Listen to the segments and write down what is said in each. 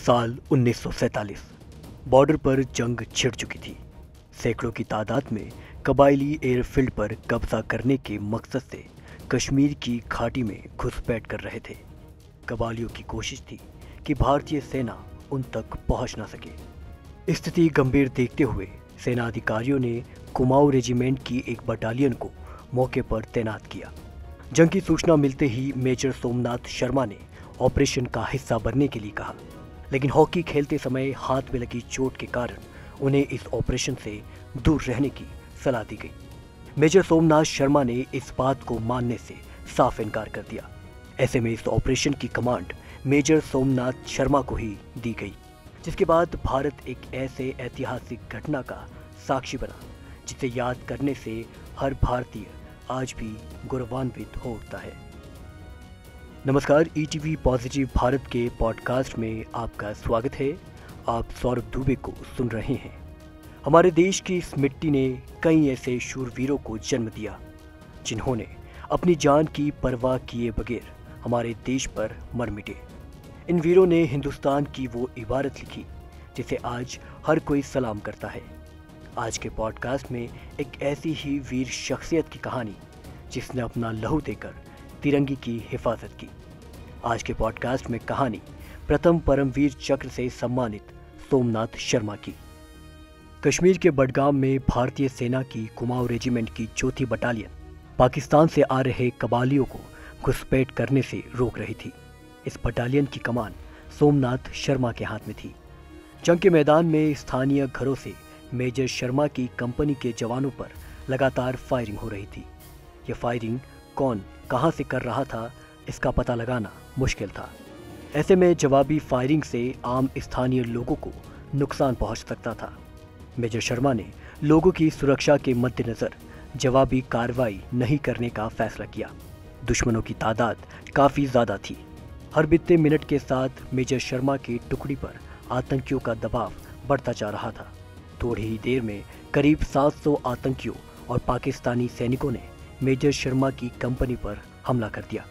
साल 1947 बॉर्डर पर जंग छिड़ चुकी थी। सैकड़ों की तादाद में कबायली एयरफील्ड पर कब्जा करने के मकसद से कश्मीर की घाटी में घुसपैठ कर रहे थे। कबायलियों की कोशिश थी कि भारतीय सेना उन तक पहुंच ना सके। स्थिति गंभीर देखते हुए सेना अधिकारियों ने कुमाऊं रेजिमेंट की एक बटालियन को मौके पर तैनात किया। जंग की सूचना मिलते ही मेजर सोमनाथ शर्मा ने ऑपरेशन का हिस्सा बनने के लिए कहा, लेकिन हॉकी खेलते समय हाथ में लगी चोट के कारण उन्हें इस ऑपरेशन से दूर रहने की सलाह दी गई। मेजर सोमनाथ शर्मा ने इस बात को मानने से साफ इनकार कर दिया। ऐसे में इस ऑपरेशन की कमांड मेजर सोमनाथ शर्मा को ही दी गई, जिसके बाद भारत एक ऐसे ऐतिहासिक घटना का साक्षी बना जिसे याद करने से हर भारतीय आज भी गौरवान्वित हो उठता है। नमस्कार, ईटीवी पॉजिटिव भारत के पॉडकास्ट में आपका स्वागत है। आप सौरभ दुबे को सुन रहे हैं। हमारे देश की इस मिट्टी ने कई ऐसे शूरवीरों को जन्म दिया जिन्होंने अपनी जान की परवाह किए बगैर हमारे देश पर मर मिटे। इन वीरों ने हिंदुस्तान की वो इबारत लिखी जिसे आज हर कोई सलाम करता है। आज के पॉडकास्ट में एक ऐसी ही वीर शख्सियत की कहानी जिसने अपना लहू देकर तिरंगे की हिफाजत की। आज के पॉडकास्ट में कहानी प्रथम परमवीर चक्र से सम्मानित सोमनाथ शर्मा की। कश्मीर के बडगाम में भारतीय सेना की कुमाऊं रेजिमेंट की चौथी बटालियन पाकिस्तान से आ रहे कबायलियों को घुसपैठ करने से रोक रही थी। इस बटालियन की कमान सोमनाथ शर्मा के हाथ में थी। जंग के मैदान में स्थानीय घरों से मेजर शर्मा की कंपनी के जवानों पर लगातार फायरिंग हो रही थी। यह फायरिंग कौन कहां से कर रहा था, इसका पता लगाना मुश्किल था। ऐसे में जवाबी फायरिंग से आम स्थानीय लोगों को नुकसान पहुंच सकता था। मेजर शर्मा ने लोगों की सुरक्षा के मद्देनजर जवाबी कार्रवाई नहीं करने का फैसला किया। दुश्मनों की तादाद काफ़ी ज़्यादा थी। हर बीते मिनट के साथ मेजर शर्मा की टुकड़ी पर आतंकियों का दबाव बढ़ता जा रहा था। थोड़ी ही देर में करीब 700 आतंकियों और पाकिस्तानी सैनिकों ने मेजर शर्मा की कंपनी पर हमला कर दिया,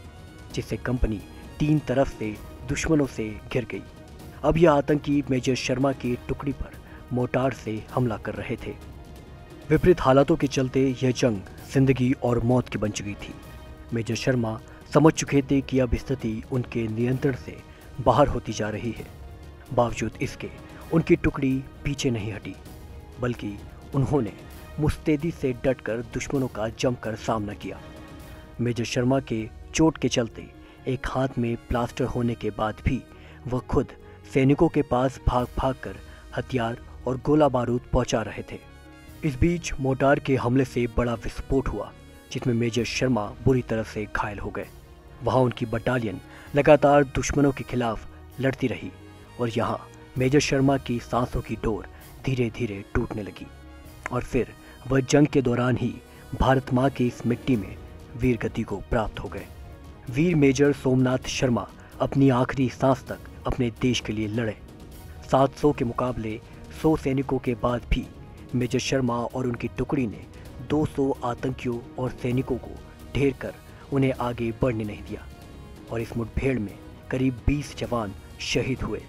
जिससे कंपनी तीन तरफ से दुश्मनों से घिर गई। अब यह आतंकी मेजर शर्मा की टुकड़ी पर मोर्टार से हमला कर रहे थे। विपरीत हालातों के चलते यह जंग जिंदगी और मौत की बन चुकी थी। मेजर शर्मा समझ चुके थे कि अब स्थिति उनके नियंत्रण से बाहर होती जा रही है। बावजूद इसके उनकी टुकड़ी पीछे नहीं हटी, बल्कि उन्होंने मुस्तैदी से डटकर दुश्मनों का जमकर सामना किया। मेजर शर्मा के चोट के चलते एक हाथ में प्लास्टर होने के बाद भी वह खुद सैनिकों के पास भाग भाग कर हथियार और गोला बारूद पहुंचा रहे थे। इस बीच मोर्टार के हमले से बड़ा विस्फोट हुआ, जिसमें मेजर शर्मा बुरी तरह से घायल हो गए। वहां उनकी बटालियन लगातार दुश्मनों के खिलाफ लड़ती रही और यहाँ मेजर शर्मा की सांसों की डोर धीरे धीरे टूटने लगी और फिर वह जंग के दौरान ही भारत माँ की इस मिट्टी में वीर गति को प्राप्त हो गए। वीर मेजर सोमनाथ शर्मा अपनी आखिरी सांस तक अपने देश के लिए लड़े। 700 के मुकाबले 100 सैनिकों के बाद भी मेजर शर्मा और उनकी टुकड़ी ने 200 आतंकियों और सैनिकों को ढेर कर उन्हें आगे बढ़ने नहीं दिया और इस मुठभेड़ में करीब 20 जवान शहीद हुए।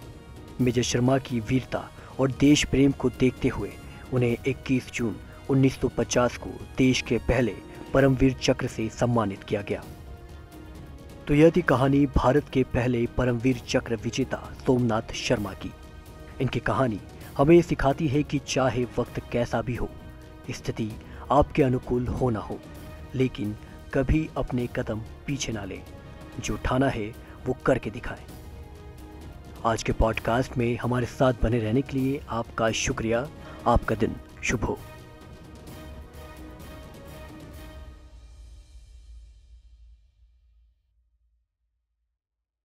मेजर शर्मा की वीरता और देश प्रेम को देखते हुए उन्हें 21 जून 1950 को देश के पहले परमवीर चक्र से सम्मानित किया गया। तो यह थी कहानी भारत के पहले परमवीर चक्र विजेता सोमनाथ शर्मा की। इनकी कहानी हमें ये सिखाती है कि चाहे वक्त कैसा भी हो, स्थिति आपके अनुकूल हो ना हो, लेकिन कभी अपने कदम पीछे ना लें। जो ठाना है वो करके दिखाएं। आज के पॉडकास्ट में हमारे साथ बने रहने के लिए आपका शुक्रिया। आपका दिन शुभ हो।